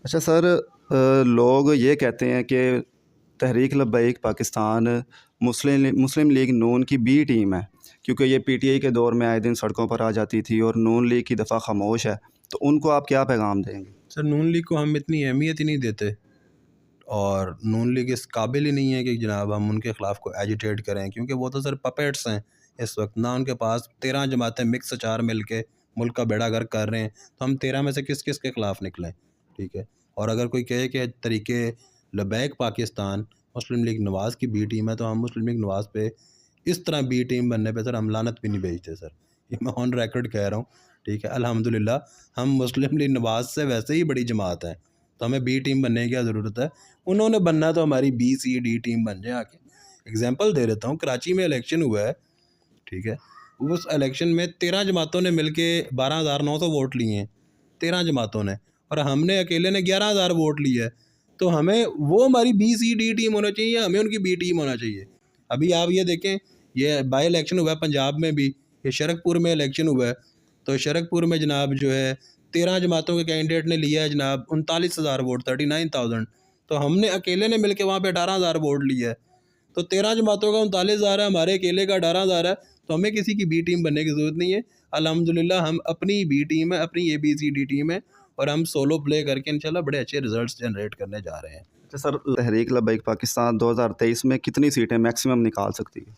अच्छा सर, लोग ये कहते हैं कि तहरीक लब्बैक पाकिस्तान मुस्लिम मुस्लिम लीग नून की बी टीम है, क्योंकि ये पीटीआई के दौर में आए दिन सड़कों पर आ जाती थी और नून लीग की दफ़ा खामोश है। तो उनको आप क्या पैगाम देंगे? सर, नून लीग को हम इतनी अहमियत ही नहीं देते और नून लीग इस काबिल ही नहीं है कि जनाब हम उनके ख़िलाफ़ को एजिटेट करें, क्योंकि वो तो सर पपेट्स हैं इस वक्त ना। उनके पास 13 जमातें मिक्स अचार मिल के मुल्क का बेड़ा गर्क कर रहे हैं, तो हम 13 में से किस किस के ख़िलाफ़ निकलें? ठीक है। और अगर कोई कहे कि तरीके लबैक पाकिस्तान मुस्लिम लीग नवाज़ की बी टीम है, तो हम मुस्लिम लीग नवाज़ पे इस तरह बी टीम बनने पे सर हम लानत भी नहीं भेजते सर। ये मैं ऑन रिकॉर्ड कह रहा हूँ। ठीक है, अल्हम्दुलिल्लाह हम मुस्लिम लीग नवाज़ से वैसे ही बड़ी जमात है, तो हमें बी टीम बनने की क्या ज़रूरत है? उन्होंने बनना है तो हमारी बी सी डी टीम बन जाए आके। एग्जाम्पल दे देता हूँ, कराची में इलेक्शन हुआ है। ठीक है, उस इलेक्शन में 13 जमातों ने मिल के 12,900 वोट लिए हैं, 13 जमातों ने, और हमने अकेले ने 11,000 वोट लिए है। तो हमें वो हमारी बी सी डी टीम होना चाहिए, हमें उनकी बी टीम होना चाहिए। अभी आप ये देखें, ये बाई इलेक्शन हुआ है पंजाब में भी, ये शरकपुर में इलेक्शन हुआ है। तो शरकपुर में जनाब जो है 13 जमातों के कैंडिडेट ने लिया है जनाब 39,000 वोट, 39,000। तो हमने अकेले ने मिल के वहाँ पर 18,000 वोट लिया है। तो 13 जमातों का 39,000 है, हमारे अकेले का 18,000 है। तो हमें किसी की बी टीम बनने की ज़रूरत नहीं है। अल्हम्दुलिल्लाह हम अपनी बी टीम है, अपनी ABCD टीम है, और हम सोलो प्ले करके इंशाल्लाह बड़े अच्छे रिजल्ट्स जनरेट करने जा रहे हैं। अच्छा सर, तहरीक लब्बैक पाकिस्तान 2023 में कितनी सीटें मैक्सिमम निकाल सकती है?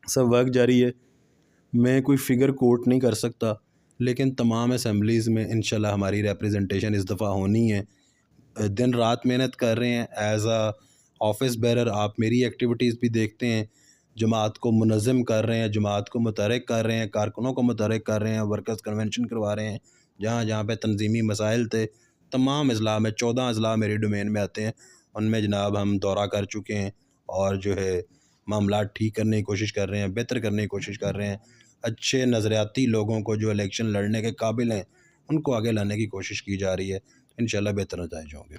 सब वर्क जारी है। मैं कोई फ़िगर कोट नहीं कर सकता, लेकिन तमाम असम्बलीज़ में इंशाल्लाह हमारी रिप्रेजेंटेशन इस दफ़ा होनी है। दिन रात मेहनत कर रहे हैं एज़ अ ऑफिस बेरर। आप मेरी एक्टिविटीज़ भी देखते हैं, जमात को मुनज़्ज़म कर रहे हैं, जमात को मुतहरिक कर रहे हैं, कारकुनों को मुतहरिक कर रहे हैं, वर्कर्स कन्वेंशन करवा रहे हैं। जहाँ जहाँ पे तंजीमी मसाइल थे, तमाम अज़ला में 14 अज़ला मेरे डोमेन में आते हैं, उनमें जनाब हम दौरा कर चुके हैं और जो है मामलात ठीक करने की कोशिश कर रहे हैं, बेहतर करने की कोशिश कर रहे हैं। अच्छे नज़रियाती लोगों को जो इलेक्शन लड़ने के काबिल हैं, उनको आगे लाने की कोशिश की जा रही है। इंशाल्लाह बेहतर नतीजे होंगे।